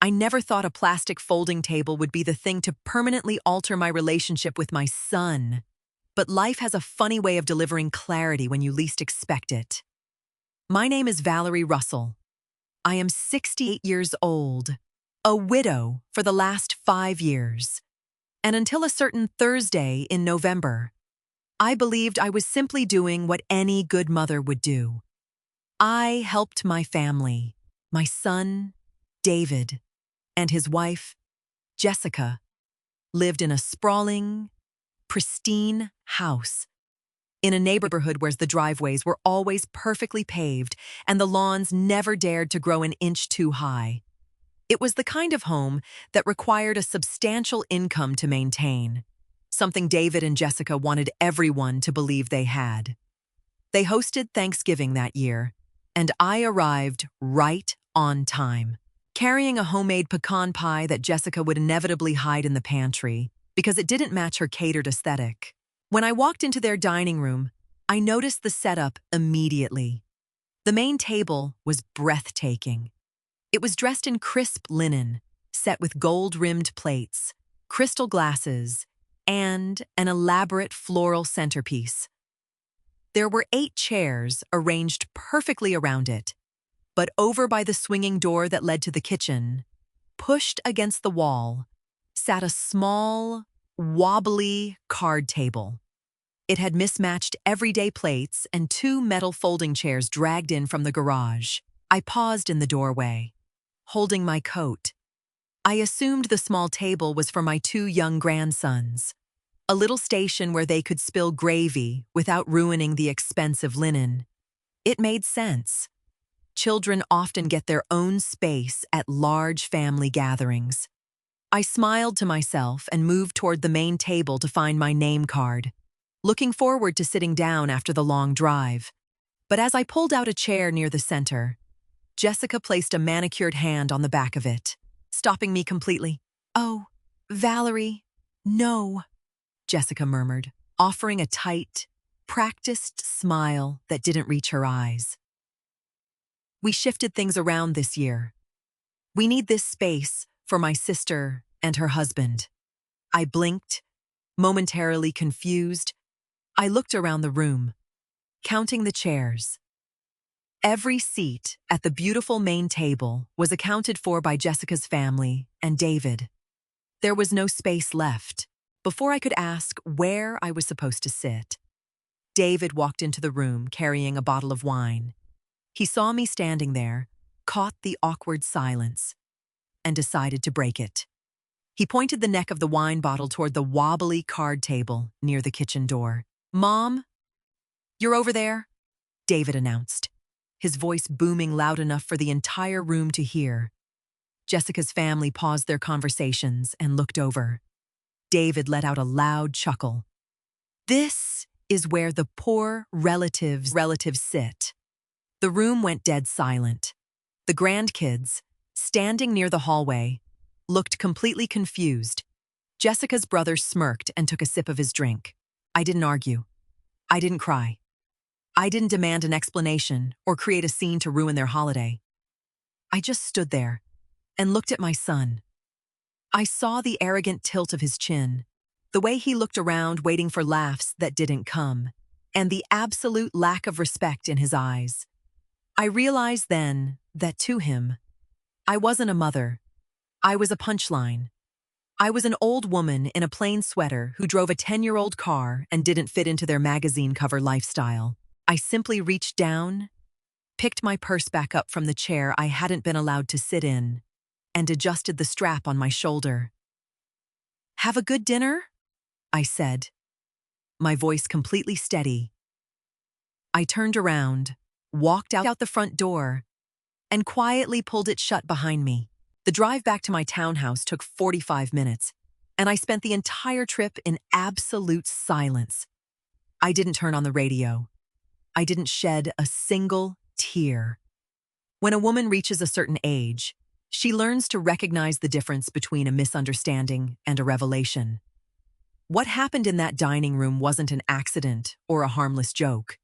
I never thought a plastic folding table would be the thing to permanently alter my relationship with my son. But life has a funny way of delivering clarity when you least expect it. My name is Valerie Russell. I am 68 years old, a widow for the last 5 years. And until a certain Thursday in November, I believed I was simply doing what any good mother would do. I helped my family, my son, David, and his wife, Jessica, lived in a sprawling, pristine house in a neighborhood where the driveways were always perfectly paved and the lawns never dared to grow an inch too high. It was the kind of home that required a substantial income to maintain, something David and Jessica wanted everyone to believe they had. They hosted Thanksgiving that year, and I arrived right on time, carrying a homemade pecan pie that Jessica would inevitably hide in the pantry because it didn't match her catered aesthetic. When I walked into their dining room, I noticed the setup immediately. The main table was breathtaking. It was dressed in crisp linen, set with gold-rimmed plates, crystal glasses, and an elaborate floral centerpiece. There were 8 chairs arranged perfectly around it, but over by the swinging door that led to the kitchen, pushed against the wall, sat a small, wobbly card table. It had mismatched everyday plates and 2 metal folding chairs dragged in from the garage. I paused in the doorway, holding my coat. I assumed the small table was for my 2 young grandsons, a little station where they could spill gravy without ruining the expensive linen. It made sense. Children often get their own space at large family gatherings. I smiled to myself and moved toward the main table to find my name card, looking forward to sitting down after the long drive. But as I pulled out a chair near the center, Jessica placed a manicured hand on the back of it, stopping me completely. "Oh, Valerie, no," Jessica murmured, offering a tight, practiced smile that didn't reach her eyes. "We shifted things around this year. We need this space for my sister and her husband." I blinked, momentarily confused. I looked around the room, counting the chairs. Every seat at the beautiful main table was accounted for by Jessica's family and David. There was no space left. Before I could ask where I was supposed to sit, David walked into the room carrying a bottle of wine. He saw me standing there, caught the awkward silence, and decided to break it. He pointed the neck of the wine bottle toward the wobbly card table near the kitchen door. "Mom, you're over there," David announced, his voice booming loud enough for the entire room to hear. Jessica's family paused their conversations and looked over. David let out a loud chuckle. "This is where the poor relatives sit." The room went dead silent. The grandkids, standing near the hallway, looked completely confused. Jessica's brother smirked and took a sip of his drink. I didn't argue. I didn't cry. I didn't demand an explanation or create a scene to ruin their holiday. I just stood there and looked at my son. I saw the arrogant tilt of his chin, the way he looked around waiting for laughs that didn't come, and the absolute lack of respect in his eyes. I realized then that to him, I wasn't a mother. I was a punchline. I was an old woman in a plain sweater who drove a 10-year-old car and didn't fit into their magazine cover lifestyle. I simply reached down, picked my purse back up from the chair I hadn't been allowed to sit in, and adjusted the strap on my shoulder. "Have a good dinner?" I said, my voice completely steady. I turned around, walked out the front door, and quietly pulled it shut behind me. The drive back to my townhouse took 45 minutes, and I spent the entire trip in absolute silence. I didn't turn on the radio. I didn't shed a single tear. When a woman reaches a certain age, she learns to recognize the difference between a misunderstanding and a revelation. What happened in that dining room wasn't an accident or a harmless joke.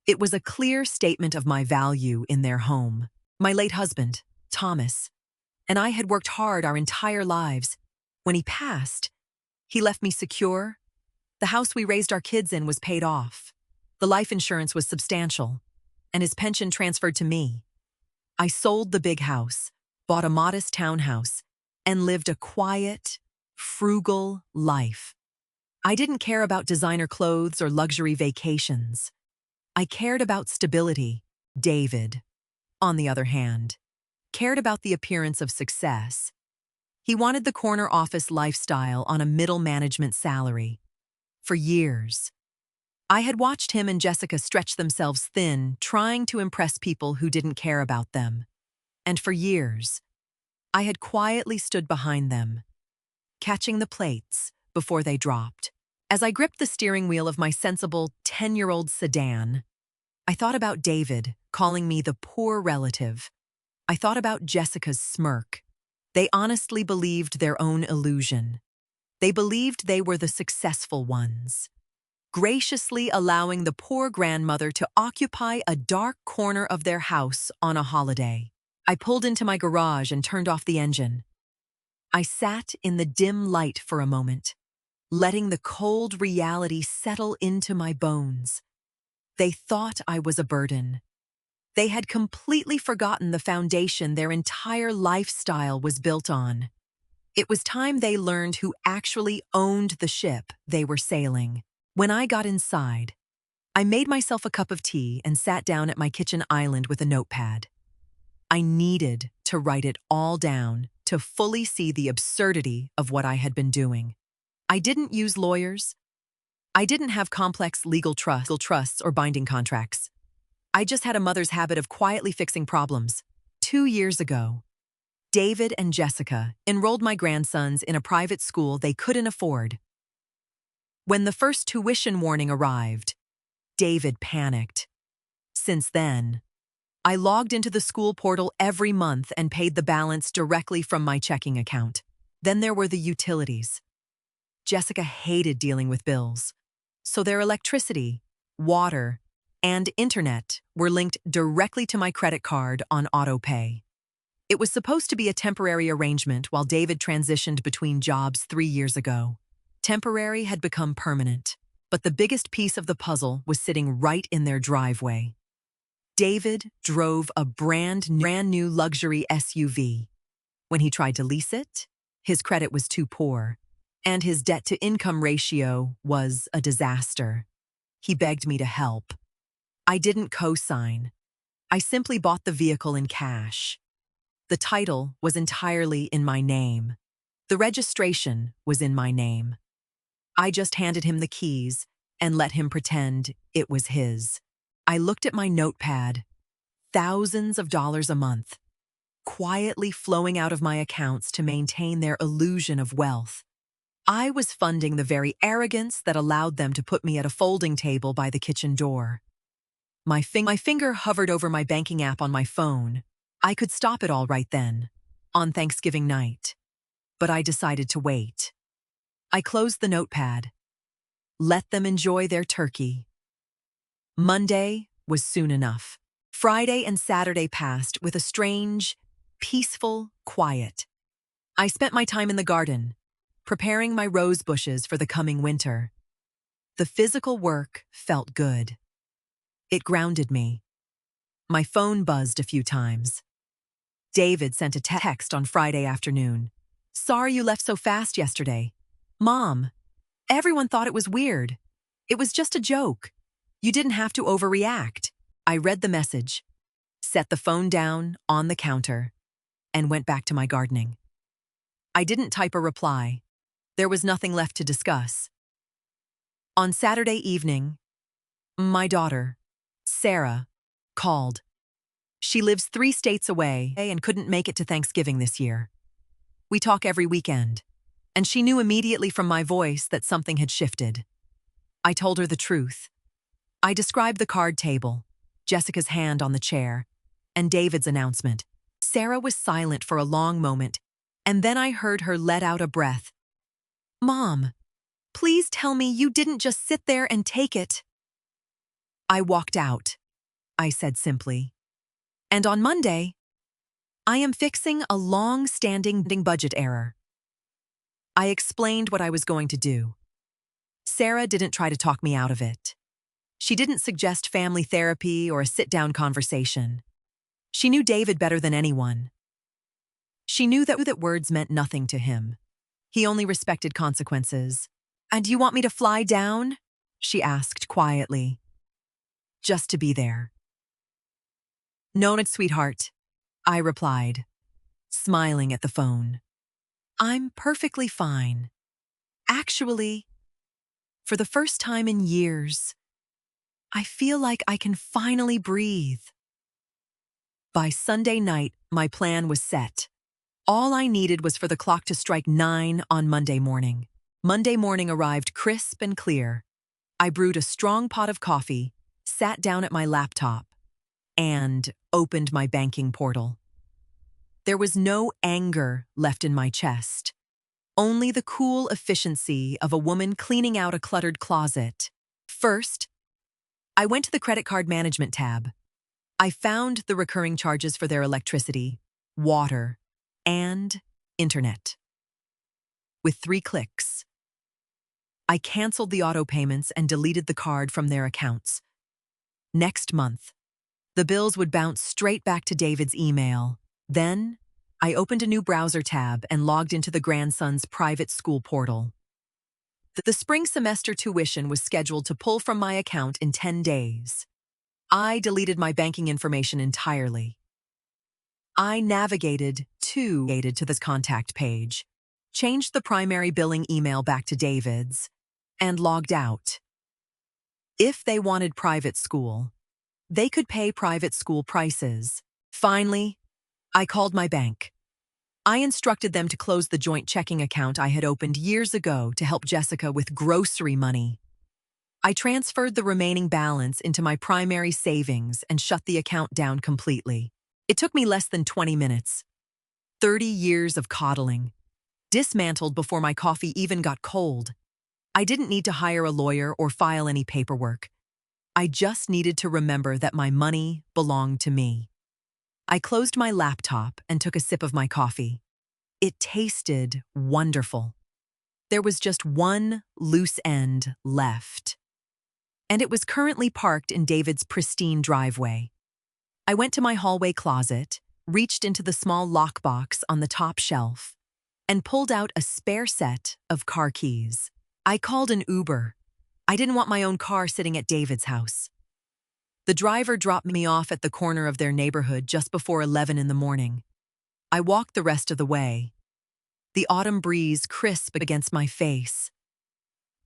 It was a clear statement of my value in their home. My late husband, Thomas, and I had worked hard our entire lives. When he passed, he left me secure. The house we raised our kids in was paid off. The life insurance was substantial, and his pension transferred to me. I sold the big house, bought a modest townhouse, and lived a quiet, frugal life. I didn't care about designer clothes or luxury vacations. I cared about stability. David, on the other hand, cared about the appearance of success. He wanted the corner office lifestyle on a middle management salary. For years, I had watched him and Jessica stretch themselves thin, trying to impress people who didn't care about them. And for years, I had quietly stood behind them, catching the plates before they dropped. As I gripped the steering wheel of my sensible 10-year-old sedan, I thought about David calling me the poor relative. I thought about Jessica's smirk. They honestly believed their own illusion. They believed they were the successful ones, graciously allowing the poor grandmother to occupy a dark corner of their house on a holiday. I pulled into my garage and turned off the engine. I sat in the dim light for a moment, letting the cold reality settle into my bones. They thought I was a burden. They had completely forgotten the foundation their entire lifestyle was built on. It was time they learned who actually owned the ship they were sailing. When I got inside, I made myself a cup of tea and sat down at my kitchen island with a notepad. I needed to write it all down to fully see the absurdity of what I had been doing. I didn't use lawyers. I didn't have complex legal trusts or binding contracts. I just had a mother's habit of quietly fixing problems. 2 years ago, David and Jessica enrolled my grandsons in a private school they couldn't afford. When the first tuition warning arrived, David panicked. Since then, I logged into the school portal every month and paid the balance directly from my checking account. Then there were the utilities. Jessica hated dealing with bills, so their electricity, water, and internet were linked directly to my credit card on autopay. It was supposed to be a temporary arrangement while David transitioned between jobs 3 years ago. Temporary had become permanent, but the biggest piece of the puzzle was sitting right in their driveway. David drove a brand new luxury SUV. When he tried to lease it, his credit was too poor, and his debt-to-income ratio was a disaster. He begged me to help. I didn't co-sign. I simply bought the vehicle in cash. The title was entirely in my name. The registration was in my name. I just handed him the keys and let him pretend it was his. I looked at my notepad. Thousands of dollars a month, quietly flowing out of my accounts to maintain their illusion of wealth. I was funding the very arrogance that allowed them to put me at a folding table by the kitchen door. My finger hovered over my banking app on my phone. I could stop it all right then, on Thanksgiving night. But I decided to wait. I closed the notepad. Let them enjoy their turkey. Monday was soon enough. Friday and Saturday passed with a strange, peaceful quiet. I spent my time in the garden, preparing my rose bushes for the coming winter. The physical work felt good. It grounded me. My phone buzzed a few times. David sent a text on Friday afternoon. "Sorry you left so fast yesterday. Mom, everyone thought it was weird. It was just a joke. You didn't have to overreact." I read the message, set the phone down on the counter, and went back to my gardening. I didn't type a reply. There was nothing left to discuss. On Saturday evening, my daughter, Sarah, called. She lives 3 states away and couldn't make it to Thanksgiving this year. We talk every weekend, and she knew immediately from my voice that something had shifted. I told her the truth. I described the card table, Jessica's hand on the chair, and David's announcement. Sarah was silent for a long moment, and then I heard her let out a breath. "Mom, please tell me you didn't just sit there and take it." "I walked out," I said simply. "And on Monday, I am fixing a long-standing budget error. I explained what I was going to do. Sarah didn't try to talk me out of it. She didn't suggest family therapy or a sit-down conversation. She knew David better than anyone. She knew that words meant nothing to him. He only respected consequences. "And you want me to fly down?" she asked quietly. "Just to be there." "No, sweetheart," I replied, smiling at the phone. "I'm perfectly fine. Actually, for the first time in years, I feel like I can finally breathe." By Sunday night, my plan was set. All I needed was for the clock to strike 9 on Monday morning. Monday morning arrived crisp and clear. I brewed a strong pot of coffee, sat down at my laptop, and opened my banking portal. There was no anger left in my chest, only the cool efficiency of a woman cleaning out a cluttered closet. First, I went to the credit card management tab. I found the recurring charges for their electricity, water, and internet. With 3 clicks, I canceled the auto payments and deleted the card from their accounts. Next month, the bills would bounce straight back to David's email. Then, I opened a new browser tab and logged into the grandson's private school portal. The spring semester tuition was scheduled to pull from my account in 10 days. I deleted my banking information entirely. I navigated to this contact page, changed the primary billing email back to David's, and logged out. If they wanted private school, they could pay private school prices. Finally, I called my bank. I instructed them to close the joint checking account I had opened years ago to help Jessica with grocery money. I transferred the remaining balance into my primary savings and shut the account down completely. It took me less than 20 minutes. 30 years of coddling. Dismantled before my coffee even got cold. I didn't need to hire a lawyer or file any paperwork. I just needed to remember that my money belonged to me. I closed my laptop and took a sip of my coffee. It tasted wonderful. There was just one loose end left, and it was currently parked in David's pristine driveway. I went to my hallway closet, reached into the small lockbox on the top shelf, and pulled out a spare set of car keys. I called an Uber. I didn't want my own car sitting at David's house. The driver dropped me off at the corner of their neighborhood just before 11 in the morning. I walked the rest of the way, the autumn breeze crisp against my face.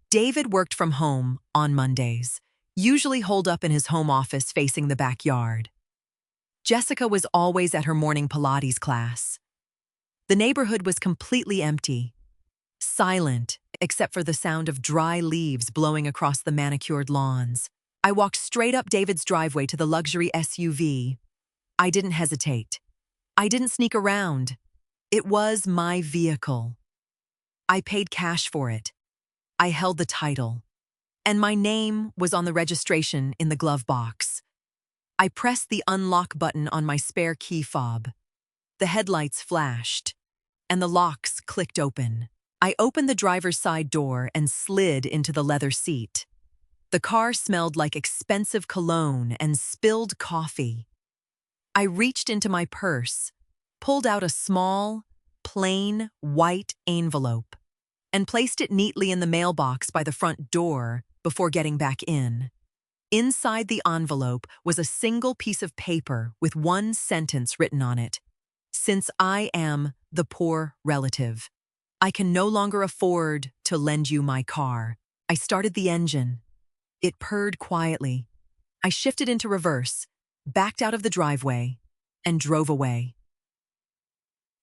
David worked from home on Mondays, usually holed up in his home office facing the backyard. Jessica was always at her morning Pilates class. The neighborhood was completely empty, silent except for the sound of dry leaves blowing across the manicured lawns. I walked straight up David's driveway to the luxury SUV. I didn't hesitate. I didn't sneak around. It was my vehicle. I paid cash for it. I held the title. And my name was on the registration in the glove box. I pressed the unlock button on my spare key fob. The headlights flashed, and the locks clicked open. I opened the driver's side door and slid into the leather seat. The car smelled like expensive cologne and spilled coffee. I reached into my purse, pulled out a small, plain, white envelope, and placed it neatly in the mailbox by the front door before getting back in. Inside the envelope was a single piece of paper with one sentence written on it. "Since I am the poor relative, I can no longer afford to lend you my car." I started the engine. It purred quietly. I shifted into reverse, backed out of the driveway, and drove away.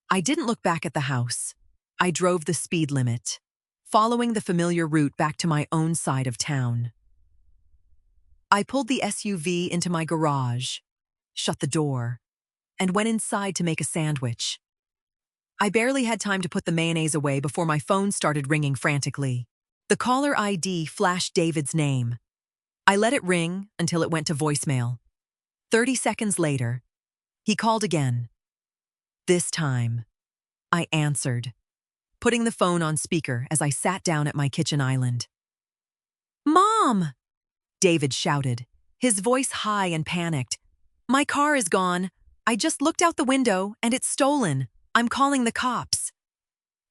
I didn't look back at the house. I drove the speed limit, following the familiar route back to my own side of town. I pulled the SUV into my garage, shut the door, and went inside to make a sandwich. I barely had time to put the mayonnaise away before my phone started ringing frantically. The caller ID flashed David's name. I let it ring until it went to voicemail. 30 seconds later, he called again. This time, I answered, putting the phone on speaker as I sat down at my kitchen island. "Mom!" David shouted, his voice high and panicked. "My car is gone. I just looked out the window and it's stolen. I'm calling the cops."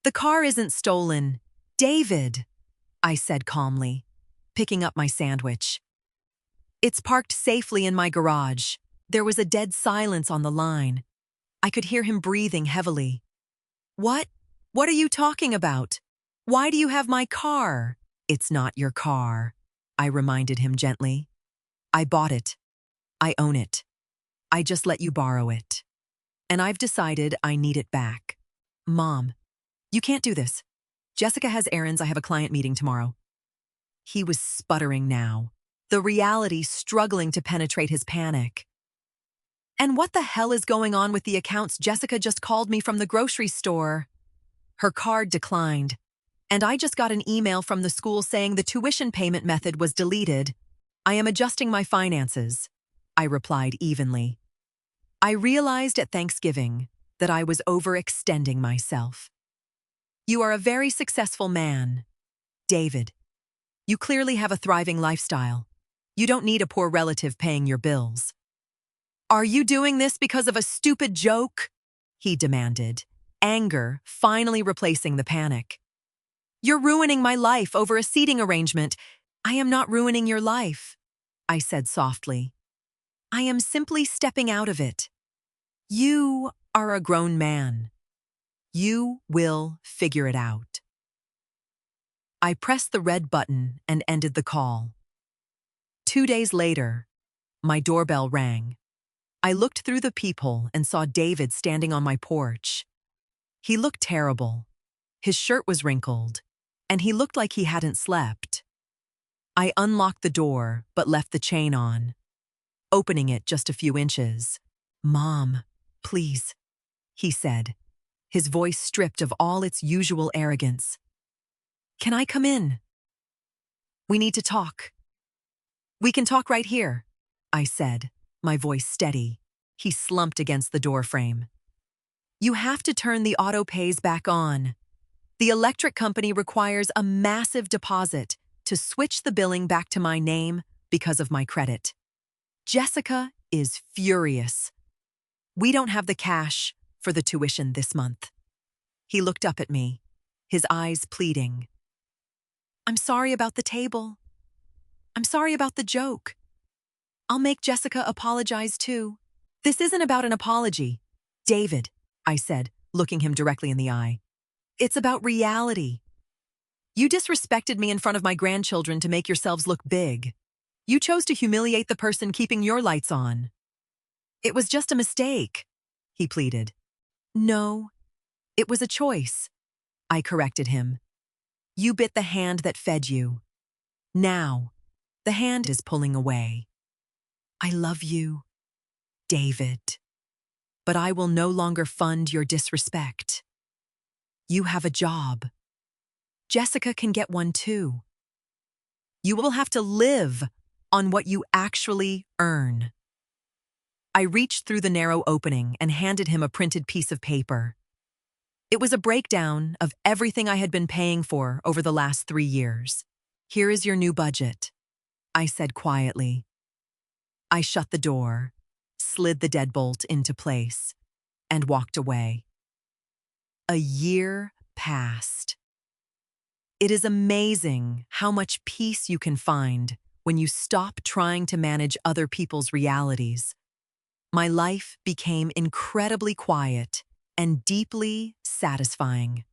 "The car isn't stolen. David," I said calmly, picking up my sandwich. "It's parked safely in my garage." There was a dead silence on the line. I could hear him breathing heavily. "What? What are you talking about? Why do you have my car?" "It's not your car," I reminded him gently. "I bought it. I own it. I just let you borrow it. And I've decided I need it back." "Mom, you can't do this. Jessica has errands. I have a client meeting tomorrow." He was sputtering now, the reality struggling to penetrate his panic. "And what the hell is going on with the accounts? Jessica just called me from the grocery store. Her card declined, and I just got an email from the school saying the tuition payment method was deleted. I am adjusting my finances," I replied evenly. I realized at Thanksgiving that I was overextending myself. "You are a very successful man, David. You clearly have a thriving lifestyle. You don't need a poor relative paying your bills." "Are you doing this because of a stupid joke?" he demanded, anger finally replacing the panic. "You're ruining my life over a seating arrangement." "I am not ruining your life," I said softly. "I am simply stepping out of it. You are a grown man. You will figure it out." I pressed the red button and ended the call. 2 days later, my doorbell rang. I looked through the peephole and saw David standing on my porch. He looked terrible. His shirt was wrinkled, and he looked like he hadn't slept. I unlocked the door but left the chain on, opening it just a few inches. "Mom, please," he said, his voice stripped of all its usual arrogance. "Can I come in? We need to talk." "We can talk right here," I said, my voice steady. He slumped against the doorframe. "You have to turn the auto pays back on. The electric company requires a massive deposit to switch the billing back to my name because of my credit. Jessica is furious. We don't have the cash for the tuition this month." He looked up at me, his eyes pleading. "I'm sorry about the table. I'm sorry about the joke. I'll make Jessica apologize too." "This isn't about an apology, David," I said, looking him directly in the eye. "It's about reality. You disrespected me in front of my grandchildren to make yourselves look big. You chose to humiliate the person keeping your lights on. It was just a mistake," he pleaded. "No, it was a choice," I corrected him. "You bit the hand that fed you. Now, the hand is pulling away. I love you, David, but I will no longer fund your disrespect. You have a job. Jessica can get one too. You will have to live on what you actually earn." I reached through the narrow opening and handed him a printed piece of paper. It was a breakdown of everything I had been paying for over the last 3 years. "Here is your new budget," I said quietly. I shut the door, slid the deadbolt into place, and walked away. A year passed. It is amazing how much peace you can find when you stop trying to manage other people's realities. My life became incredibly quiet and deeply satisfying.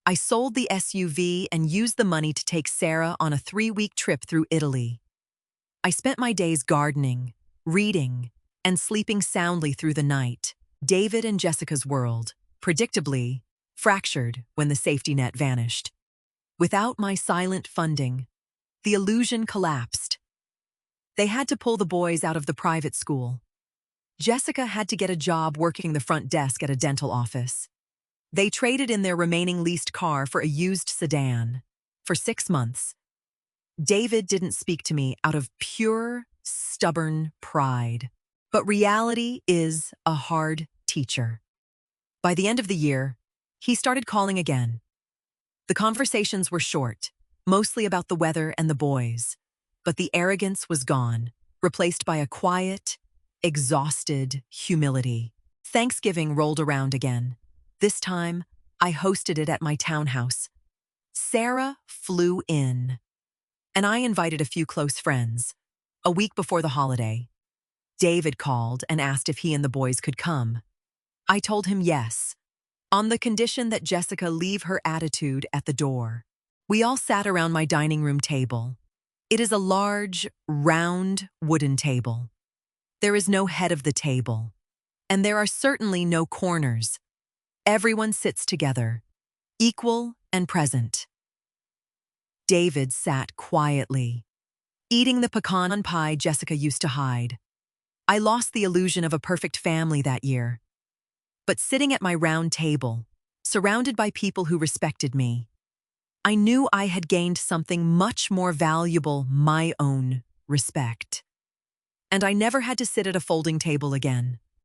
I sold the SUV and used the money to take Sarah on a 3-week trip through Italy. I spent my days gardening, reading, and sleeping soundly through the night. David and Jessica's world, predictably, fractured when the safety net vanished. Without my silent funding, the illusion collapsed. They had to pull the boys out of the private school. Jessica had to get a job working the front desk at a dental office. They traded in their remaining leased car for a used sedan. For 6 months, David didn't speak to me out of pure, stubborn pride. But reality is a hard teacher. By the end of the year, he started calling again. The conversations were short, mostly about the weather and the boys, but the arrogance was gone, replaced by a quiet, exhausted humility. Thanksgiving rolled around again. This time, I hosted it at my townhouse. Sarah flew in, and I invited a few close friends. A week before the holiday, David called and asked if he and the boys could come. I told him yes, on the condition that Jessica leave her attitude at the door. We all sat around my dining room table. It is a large, round, wooden table. There is no head of the table, and there are certainly no corners. Everyone sits together, equal and present. David sat quietly, eating the pecan pie Jessica used to hide. I lost the illusion of a perfect family that year. But sitting at my round table, surrounded by people who respected me, I knew I had gained something much more valuable, my own respect. And I never had to sit at a folding table again.